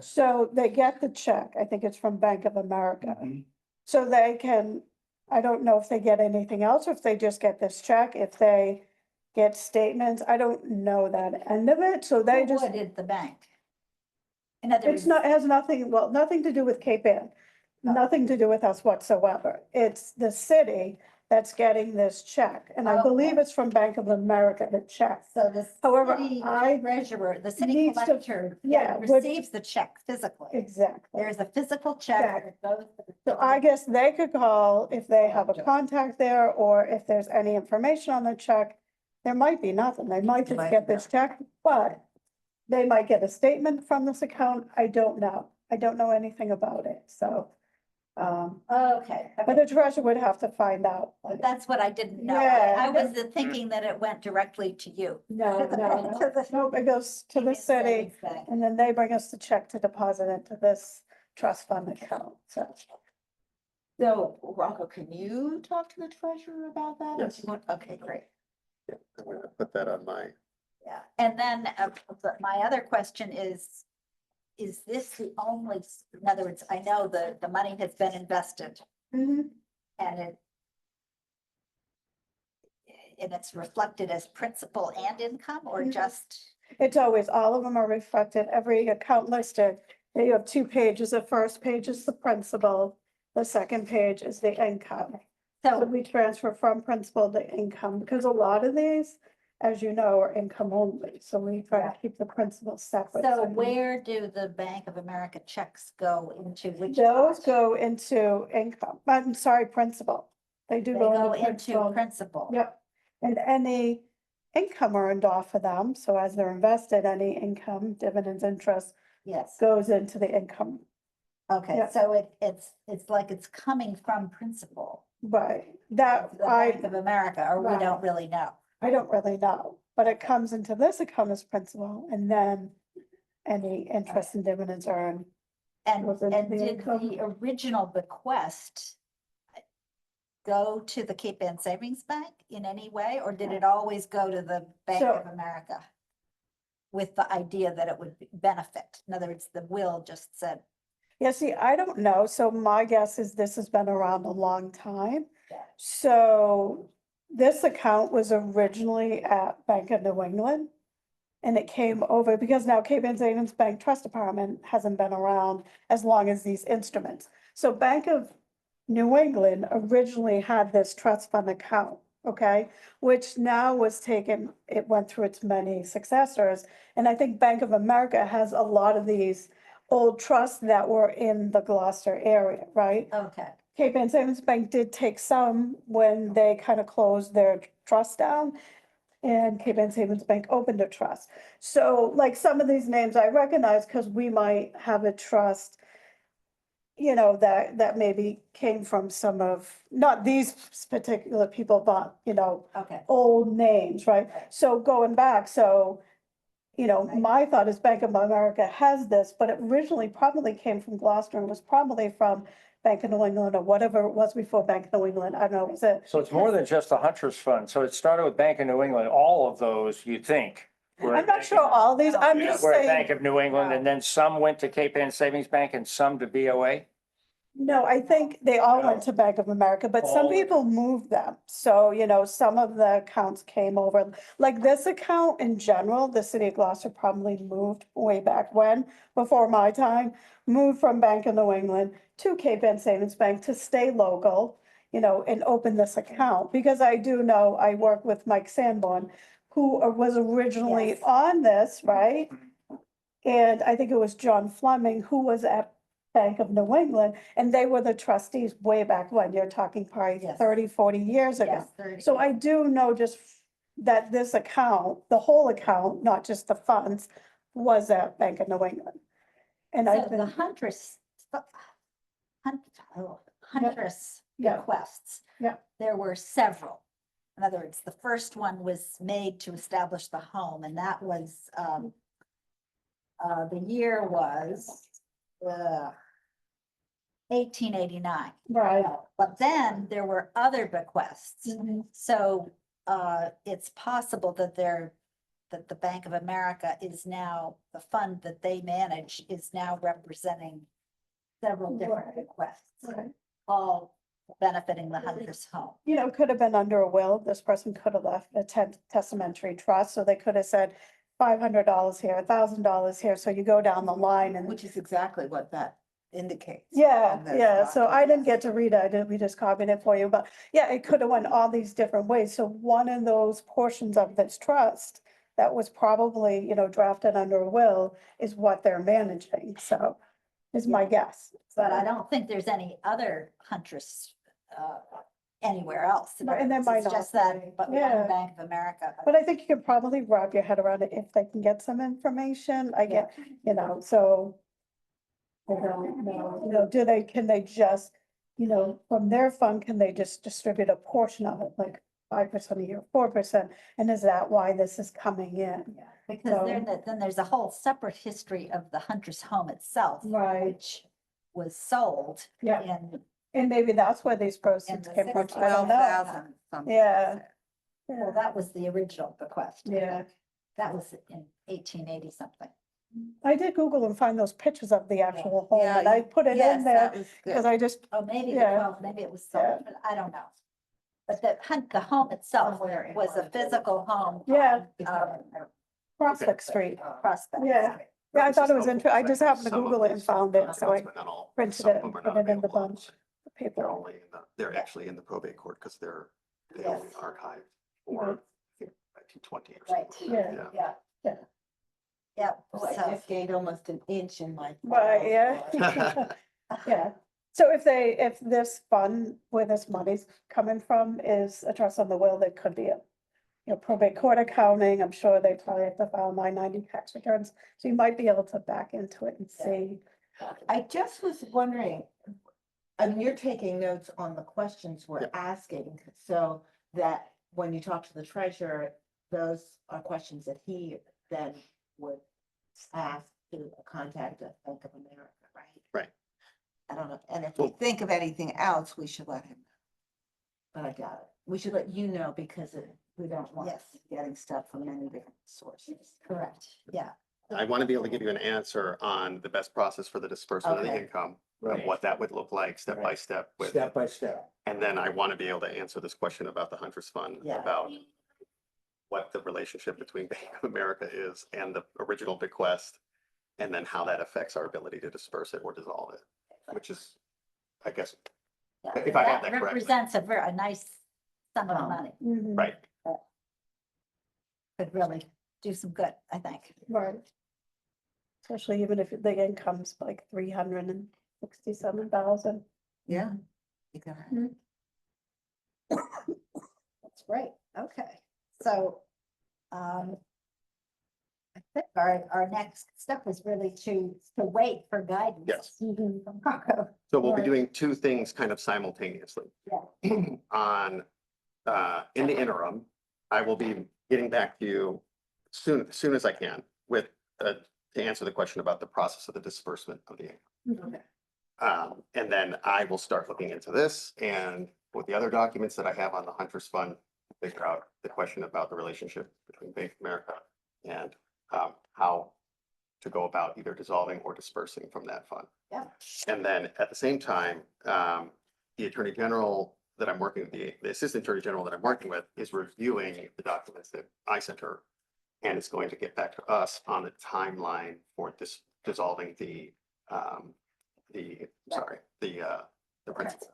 So they get the check, I think it's from Bank of America. Mhm. So they can, I don't know if they get anything else, or if they just get this check, if they get statements, I don't know that end of it, so they Who just, would the bank? In other it's words, not, it has nothing, well, nothing to do with Cape Ann. Oh. Nothing to do with us whatsoever. It's the city that's getting this check, and I believe Okay. it's from Bank of America, the check. so the However, city I- treasurer, the city needs to- collector yeah, would- receives the check physically. Exactly. There's a physical check that goes to the. So I guess they could call if they have a contact there, or if there's any information on the check. There might be nothing, they might just get this check, but they might get a statement from this account, I don't know. I don't know anything about it, so. Okay, But the treasurer would have to find out. that's what I didn't know. Yeah. I was thinking that it went directly to you. No, To the- no, to no, the- no, it goes to the city, Savings bank. and then they bring us the check to deposit into this trust fund account, so. So, Rocco, can you talk to the treasurer about that? Yes. Okay, great. Yeah, I'm gonna put that on my, Yeah, and then, but my other question is this the only, in other words, I know the money has been invested and it's reflected as principal and income or Mhm. just, It's always, all of them are reflected, every account listed, you have 2 pages, the first page is the principal, the second page is the income. So so, we transfer from principal to income, because a lot of these, as you know, are income only, so we try Yeah. to keep the principal separate. so we- where do the Bank of America checks go into which? Those pot? go into income, I'm sorry, principal, they do They go go into into principal. principal. Yep, and any income earned off of them, so as they're invested, any income, dividends, interest Yes, goes into the income. okay, yeah. so it's like it's coming from principal. Right, that The Bank I of America, or we Right. don't really know. don't really know, but it comes into this account as principal, and then any interest and dividends earned. And, Was it and the did income? the original bequest go to the Cape Ann Savings Bank in any way, or did it always go to the Bank So- of America? With the idea that it would benefit, in other words, the will just said, Yeah, see, I don't know, so my guess is this has been around a long time. Yeah. So this account was originally at Bank of New England. And it came over, because now Cape Ann Savings Bank Trust Department hasn't been around as long as these instruments. So Bank of New England originally had this trust fund account, okay? Which now was taken, it went through its many successors. And I think Bank of America has a lot of these old trusts that were in the Gloucester area, right? okay, Cape Ann Savings Bank did take some when they kind of closed their trust down. And Cape Ann Savings Bank opened a trust. So like some of these names I recognize because we might have a trust, you know, that maybe came from some of, not these particular people, but, you know, okay, old names, right? Right. So going back, so, you know, Right. my thought is Bank of America has this, but it originally probably came from Gloucester and was probably from Bank of New England or whatever it was before Bank of New England. I don't know, was it? So it's more than just the Hunter's Fund. So it started with Bank of New England, all of those, you think. were I'm at not Bank sure of- all these, I'm Yeah, just We're at saying. Bank of New England, and then some went to Cape Ann Savings Bank and some to BOA. No, I think they all went to Bank of America, but some All went. people moved them. So, you know, some of the accounts came over, like this account in general, the city of Gloucester probably moved way back when, before my time, moved from Bank of New England to Cape Ann Savings Bank to stay local, you know, and open this account. Because I do know, I work with Mike Sanborn, who was originally Yes. on this, right? And I think it was John Fleming who was at Bank of New England, and they were the trustees way back when, you're talking probably Yes. 30, 40 years ago. yes, 30. So I do know just that this account, the whole account, not just the funds, was at Bank of New England. And I So the think, Huntress, Huntress Yeah. requests. Yeah. There were several. In other words, the first one was made to establish the home, and that was, the year was, 1889. Right. But then there were other bequests. Mhm. So it's possible that that the Bank of America is now, the fund that they manage is now representing several different Right. bequests, Right. all benefiting the Hunter's home. You know, it could have been under a will. This person could have left a testamentary trust, so they could have said $500 here, $1,000 here. So you go down the line and. Which is exactly what that indicates. Yeah, on this yeah, so I didn't document. get to read it, I didn't, we just copied it for you, but yeah, it could have went all these different ways, so one of those portions of this trust that was probably, you know, drafted under a will is what they're managing, so is my guess. But I don't think there's any other Huntress anywhere else. Right, and there might It's just not that, be. but Yeah. Bank of America. But I think you can probably wrap your head around it if they can get some information, I get, you know, so. I don't know, you know, can they just, you know, from their fund, can they just distribute a portion of it, like 5% a year, 4%? And is that why this is coming in? Because then there's a whole separate history of the Huntress home itself, Right, which was sold yeah, in, and maybe that's where these proceeds the came from, six- I don't know. 12,000 something. Yeah. well, that was the original bequest. Yeah, That was in 1880 something. I did Google and find those pictures of the actual home, Yeah, and I put it Yes, in there, that was because good. I just, Oh, maybe the Yeah. 12, maybe it was Yeah. sold, but I don't know. But the home itself Somewhere in was one a of the- physical home. Yeah. on, Prospect Street. Prospect. Yeah. Street. Yeah, I This thought is it was helpful interesting, I because just know happened to some of Google it and these found it, so I documents, but not all. printed Some of it, them are put not it in the available. bunch. The They're paper. only, they're actually in the probate court because they only Yes. archive for, Right. I think, 1920 or Right. something. Yeah. Yeah. Yeah. Yep, Oh, I so, just gained almost an inch in my. Right, yeah. Yeah, so if this fund, where this money's coming from is a trust on the will, there could be a. You know, probate court accounting, I'm sure they probably have to file 990 tax returns, so you might be able to back into it and see. I just was wondering, I mean, you're taking notes on the questions we're Yep. asking, so that when you talk to the treasurer, those are questions that he then would ask to contact the Bank of America, right? Right. I don't know, and if we think of anything else, we should let him know. But I got it. We should let you know because we don't want Yes. getting stuff from many different sources. correct, yeah. I want to be able to give you an answer on the best process for the disbursement of the Okay. income, Right. and what that would look like step by Right. step with. Step by step. And then I want to be able to answer this question about the Hunters Fund, Yeah. about what the relationship between Bank of America is and the original bequest, and then how that affects our ability to disperse it or dissolve it, which is, I guess, Yeah. If I have that correctly. Represents a nice sum of money, Mhm. right. could really do some good, I think. Right. Especially even if the income's like 367,000. Yeah. You can- That's great, okay, so, I think our next step is really to wait for guidance. Yes. Mhm. From Rocco. So we'll be Right. doing two things kind of simultaneously. On, in the interim, I will be getting back to you as soon as I can with, to answer the question about the process of the disbursement of the income. Okay. And then I will start looking into this and with the other documents that I have on the Hunters Fund, figure out the question about the relationship between Bank of America and, how to go about either dissolving or dispersing from that fund. Yeah. And then at the same time, the Attorney General that I'm working with, the Assistant Attorney General that I'm working with is reviewing the documents that I sent her. And is going to get back to us on the timeline for this dissolving the principle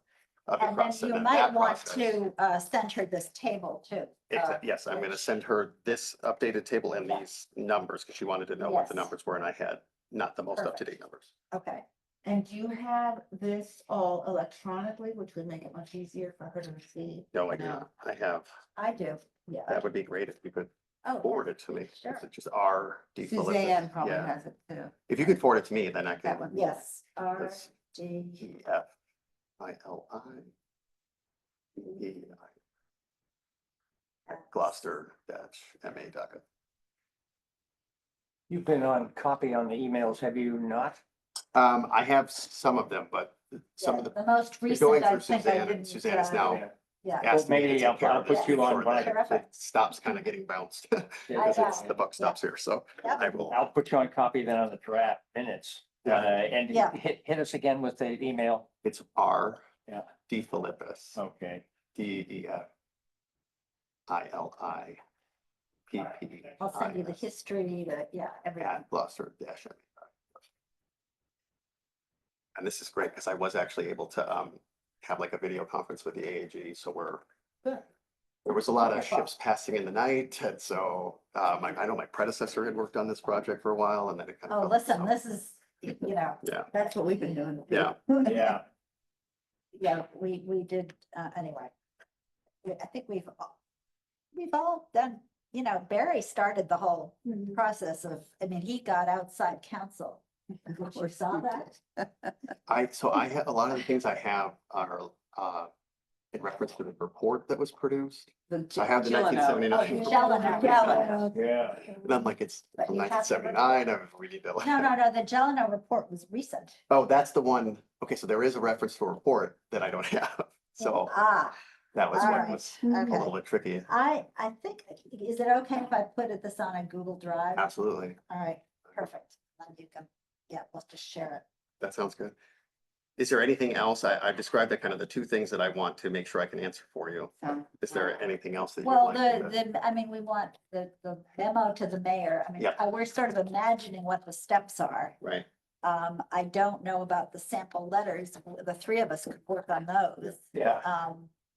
of the And then process. you then might that want process- to send her this table too. Yes, I'm gonna which- send her this updated table and Yeah. these numbers, because she wanted to know what the Yes. numbers were, and I had not the most up-to-date numbers. Okay, And do you have this all electronically, which would make it much easier for her to receive? No, I do not. I have, I do, yeah. that would be great if you could Oh, forward yeah, it to me. sure. It's just R D. Suzanne probably Yeah. has it too. If you could forward it to me, then I That can. would. Yes, R, That's D, E F I L I. E I. Gloucester-MA.gov. You've been on copy on the emails, have you not? I have some of them, but some Yeah, of the, the most we're recent, going I through think I Suzanne, and didn't. Suzanne is now Yeah. asking me to Maybe take care I'll of put it you on before one. that Terrific. it stops kind of getting bounced. Yeah. Because it's, the buck stops here, so Yep. I will, I'll put you on copy then on the draft minutes. Yeah. And Yeah. hit us again with the email. it's R. Yeah. D. Philippus, Okay. DEF I'll send you the ILIPPIS history, yeah, everything. at Gloucester dash. And this is great because I was actually able to have like a video conference with the AAG, so we're. Good. There was a lot of Wonderful. ships passing in the night, and so I know my predecessor had worked on this project for a while, and then it kind of. Oh, listen, this is, Yeah. that's what we've been doing. Yeah. Yeah. Yeah, we did, anyway. I think we've all done, Barry started the whole Mhm. process of, I mean, he got outside counsel. You saw that? So I have, a lot of the things I have are in reference to the report that was produced. So I have the nineteen Oh, seventy-nine. Jelena. Yeah. And I'm like, it's But from you have nineteen the seventy-nine, we need to. No, the Jelena report was recent. Oh, that's the one. Okay, so there is a reference to a report that I don't have. So Ah, that was all what right, was a okay. little bit tricky. I think, is it okay if I put this on a Google Drive? Absolutely. All right, perfect. Then you can, yeah, let's just share it. That sounds good. Is there anything else? I've described the kind of the two things that I want to make sure I can answer for you. Is there anything else that you'd Well, like? me to- I mean, we want the memo to the mayor. I mean, Yeah. we're sort of imagining what the steps are. Right, I don't know about the sample letters. The three of us could work on those. Yeah.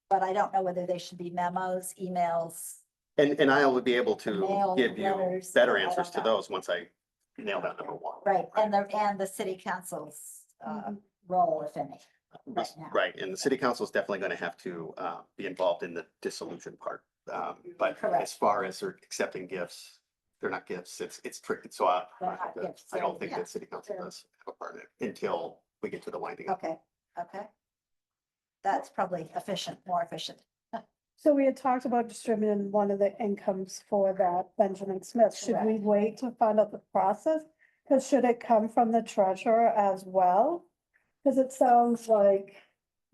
But I don't know whether they should be memos, emails. and I will be able Mail to give you letters, better I don't answers to know. those once I nail down number one. Right, and the city council's role, if any. Right now. Right, and the city council is definitely gonna have to be involved in the dissolution part. But Correct. as far as they're accepting gifts, they're not gifts, it's tricky, so They're not gifts, I don't think yeah. that city council does have a part in it until we get to the winding up. Okay. That's probably more efficient. So we had talked about distributing one of the incomes for that Benjamin Smith. Should we wait to find out the process? Because should it come from the treasurer as well? Because it sounds like,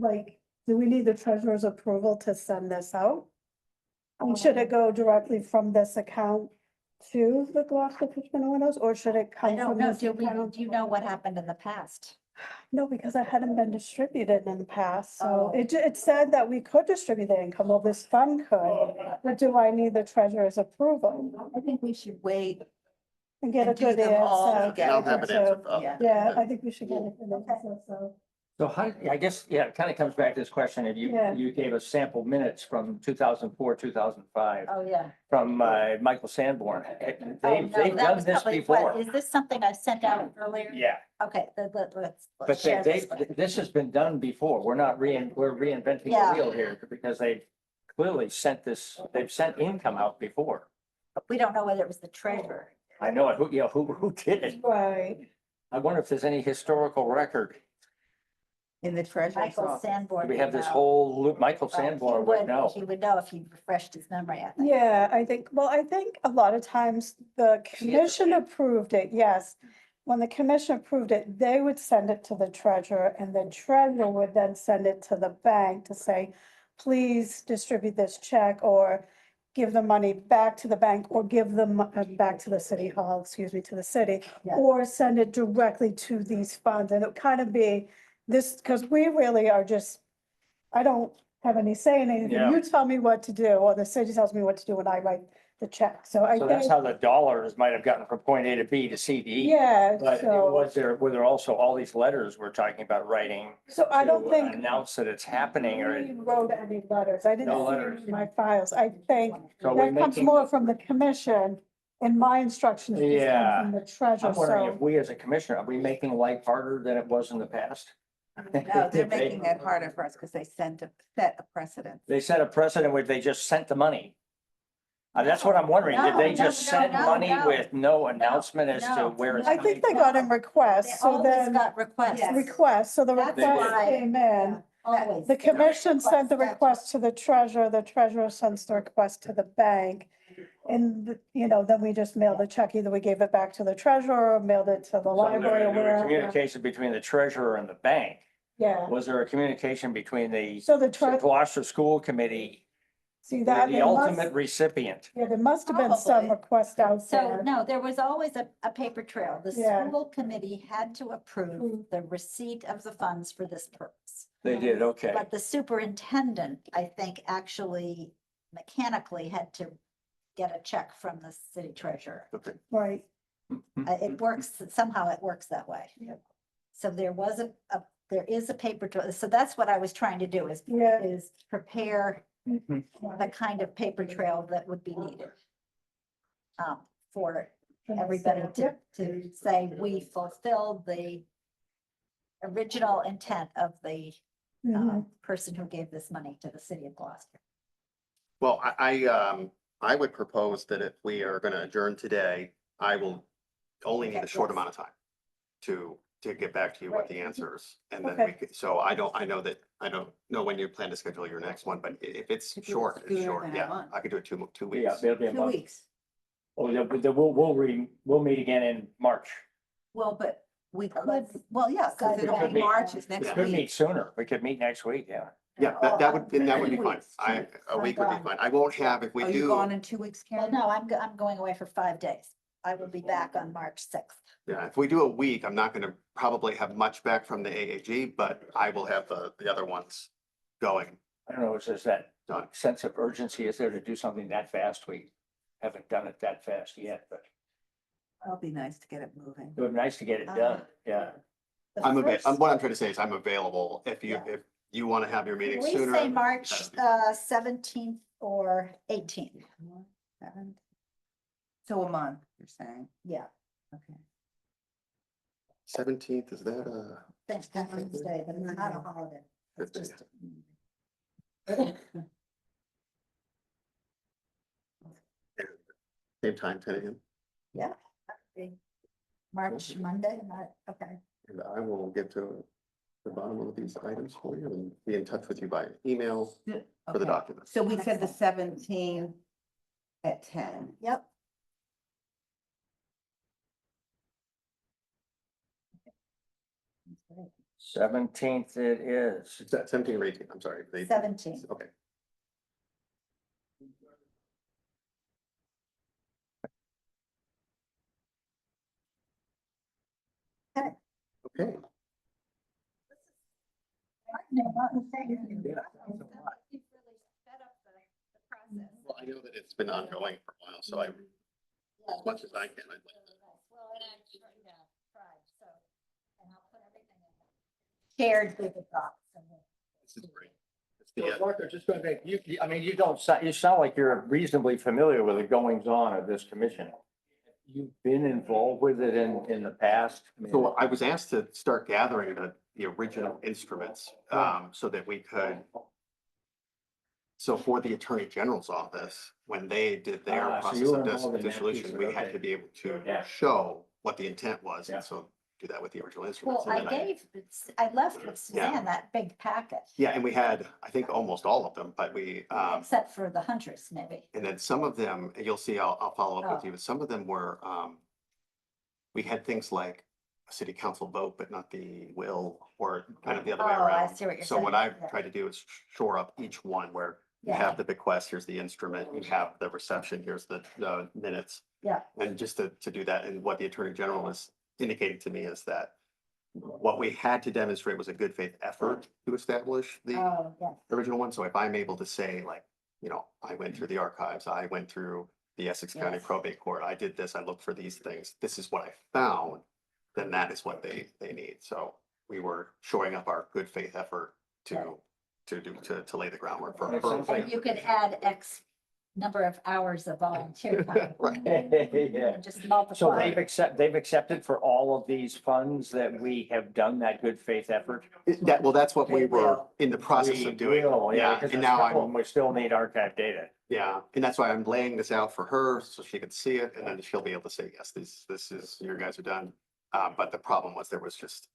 do we need the treasurer's approval to send this out? And should it go directly from this account to the Gloucester Fishman Widows, or should it I come don't from know, this do account? you know what happened in the past? No, because it hadn't been distributed in the past, so Oh. it said that we could distribute the income, well, this fund could. But do I need the treasurer's approval I think we should wait. and get a And do good them all answer? together. And I'll have an answer. Yeah. Yeah, I think we should get a good answer, so. So how, I guess, yeah, it kind of comes back to this question, and Yeah. you gave us sample minutes from 2004, 2005, Oh, yeah. from Michael Sanborn. Oh, They've no, that done was this probably what- before. Is this something I sent out earlier? Yeah, Okay, let's but share they, this. one. this has been done before. We're not we're reinventing Yeah. the wheel here, because they've clearly they've sent income out before. But we don't know whether it was the treasurer. I know it, who did it? Right, I wonder if there's any historical record. In the treasurer's Michael office. Sanborn. We have would this know. whole loop, Michael Well, he Sanborn would know. He would know if he refreshed his memory, I think. yeah, I think a lot of times the commission approved it, yes. When the commission approved it, they would send it to the treasurer, and the treasurer would then send it to the bank to say, please distribute this check, or give the money back to the bank, or give them back to the city hall, to the city, Yeah. or send it directly to these funds, and it would kind of be this, because we really are just, I don't have any say in anything. Yeah. You tell me what to do, or the city tells me what to do when I write the check, so I So that's think, how the dollars might have gotten from point A to B to C to E. yeah, But so, were there also all these letters we're talking about writing so I don't to think announce that it's happening, or? we wrote any letters, I didn't No see letters. it in my files, I think So we're that comes making, more from the commission, and my instructions just Yeah. come from the treasurer, I'm wondering if so. we as a commissioner, are we making life harder than it was in the past? No, they're making it harder for us because they set a precedent. They set a precedent where they just sent the money. That's what I'm wondering. Did they No, just no, send no, money no. with no announcement as to no, where it's I coming think they from? got in They requests, so always then, got requests. requests, so the That's request why- came in. Always. The commission sent the Request. request to the treasurer sends the request to the bank. And, you know, then we just mailed the check, either we gave it back to the treasurer or mailed it to the So library or there was wherever. communication between the treasurer and the bank. Yeah, Was there a communication between the so the treasurer, Gloucester School Committee, see that, the there must, ultimate recipient? yeah, there must have been some Probably. request out So, there. no, there was always a paper trail. The Yeah. school committee had to approve Mm. the receipt of the funds for this purpose. They did, okay. But the superintendent, I think, actually mechanically had to get a check from the city treasurer. Okay. Right, It works, somehow it works that way. Yep. So there was there is a paper trail. So that's what I was trying to do yeah. is prepare Mhm. the kind of paper trail that would be needed. For everybody Yep. to say we fulfilled the original intent of the Mhm. person who gave this money to the city of Gloucester. Well, I would propose that if we are gonna adjourn today, I will only need a Okay, short yes. amount of time to get back to you with the answers. And then Okay. we could, so I don't know when you plan to schedule your next one, but if it's If you short, sooner it's short. than a Yeah, month. I could do it two Yeah, weeks. it'll be a 2 month. weeks. Oh, yeah, but then we'll meet again in March. Well, but we could, Well, yeah. because it'll could be be. March is We next could week. meet sooner. We could meet next week, yeah. Yeah, that would be fine. 2 weeks. A week would be I'm fine. I won't have, if we Are you gone do, in 2 weeks, Well, Karen? no, I'm going away for 5 days. I will be back on March 6th. yeah, if we do a week, I'm not gonna probably have much back from the AAG, but I will have the other ones going. I don't know, it's just that Done. sense of urgency is there to do something that fast. We haven't done it that fast yet, but That'll be nice to get it moving. it would be nice to get it done, yeah. The What first- I'm trying to say is I'm available if Yeah. you want to have your meeting We sooner. say March that'd be- 17th or 18th. So a month, you're saying, Yeah, okay. 17th, is that Thanksgiving Day, but it's not a holiday. It's Good just. same time, 10 a.m.? Yeah. March, Monday, okay. And I will get to the bottom of these items for you and be in touch with you by email for the Okay. documents. So we said the 17th at 10. Yep. 17th it is. Is that 17 or 18? I'm sorry. 17. Okay. Okay. Okay. Well, I know that it's been ongoing for a while, so I, as much as I can, I'd like to. Shared Google Docs. This is great. It's the, Martha, just going back, I mean, you sound like you're reasonably familiar with the goings on of this commission. You've been involved with it in the past? I mean, So I was asked to start gathering the original instruments, so that we could. So for the Attorney General's office, when they did their So process you were of involved in that piece dissolution, of we it, had okay. to be able to Yeah. show what the intent was, Yeah. and so do that with the original Well, instruments. And then I left with Yeah. Suzanne that big packet, Yeah, and we had, I think, almost all of them, but we, except for the hunters, maybe. and then some of them, you'll see, I'll follow up with Oh. you, but some of them were, we had things like a city council vote, but not the will, or kind of the other way Oh, I around. see what you're So what saying, I've yeah. tried to do is shore up each one where you Yeah. have the bequest, here's the instrument, you have the reception, here's the minutes. Yeah. And just to do that, and what the Attorney General was indicating to me is that what we had to demonstrate was a good faith effort to establish the Oh, yeah. original one. So if I'm able to say like, I went through the archives, I went through the Essex County Yes. Probate Court, I did this, I looked for these things, this is what I found, then that is what they need. So we were shoring up our good faith effort to lay the groundwork for. It sounds And you could add X number of hours of volunteer time. Right. Yeah. And just So multiply. they've accepted for all of these funds that we have done that good faith effort? That's what we They were will. in the process We of doing. will, Yeah, because and there's a now couple of them I'm, we still need archive data. yeah, and that's why I'm laying this out for her so she can see it and then she'll be able to say, yes, this is, your guys are done. But the problem was there was just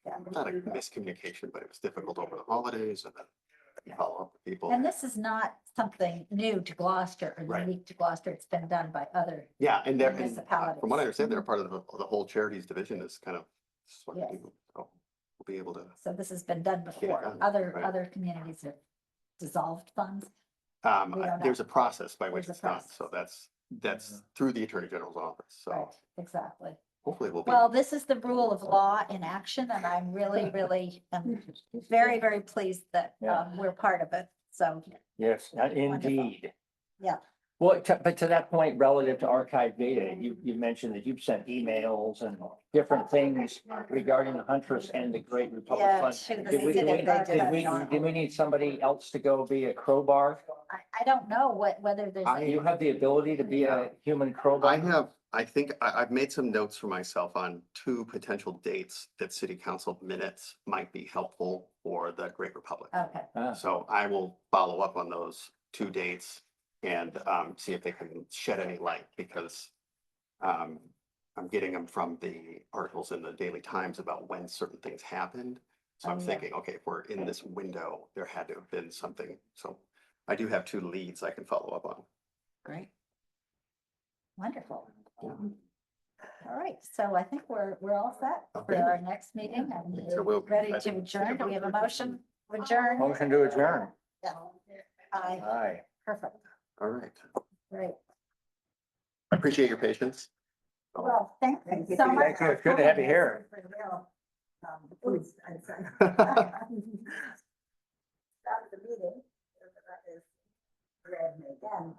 Yeah. not a miscommunication, but it was difficult over the holidays and then follow up with people. And this is not something new to Gloucester or Right. unique to Gloucester. It's been done by other. Yeah, and they're, Municipalities. from what I understand, they're part of the whole charities division is kind of. this is what they Yes. do. So we'll be able to, So this has been done before. done, Other, right. other communities have dissolved funds. We don't know. there's a process by which There's a it's done, so process. that's through the Attorney General's office, so Right, exactly. hopefully we'll be. Well, this is the rule of law in action, and I'm really, really, very, very pleased that Yeah. we're part of it. So, Yes, indeed. Yeah. Well, but to that point, relative to archive data, you mentioned that you've sent emails and different things regarding the Huntress and the Great Republic Yeah, Fund. to the Did we, city did archives. we need somebody else to go be a crowbar? I don't know whether there's. Do you have the ability to be a human crowbar? I think I've made some notes for myself on 2 potential dates that city council minutes might be helpful for the Great Republic. Okay, Ah, So I will follow up on those 2 dates and see if they can shed any light because I'm getting them from the articles in the Daily Times about when certain things happened. So I'm Oh, yeah. thinking, okay, if we're in this window, there had to have been something. So I do have 2 leads I can follow up on. great. Wonderful. All right, so I think we're all set for Okay. our next meeting and So we're we'll- ready I to think- adjourn. Do we have a motion? to Adjourn? Motion to adjourn. Yeah. Aye, Aye. perfect, All right. great. I appreciate your patience. Well, thank Thank you you. so much. Thank you. It's good to have you here. That was the meeting. That is read again.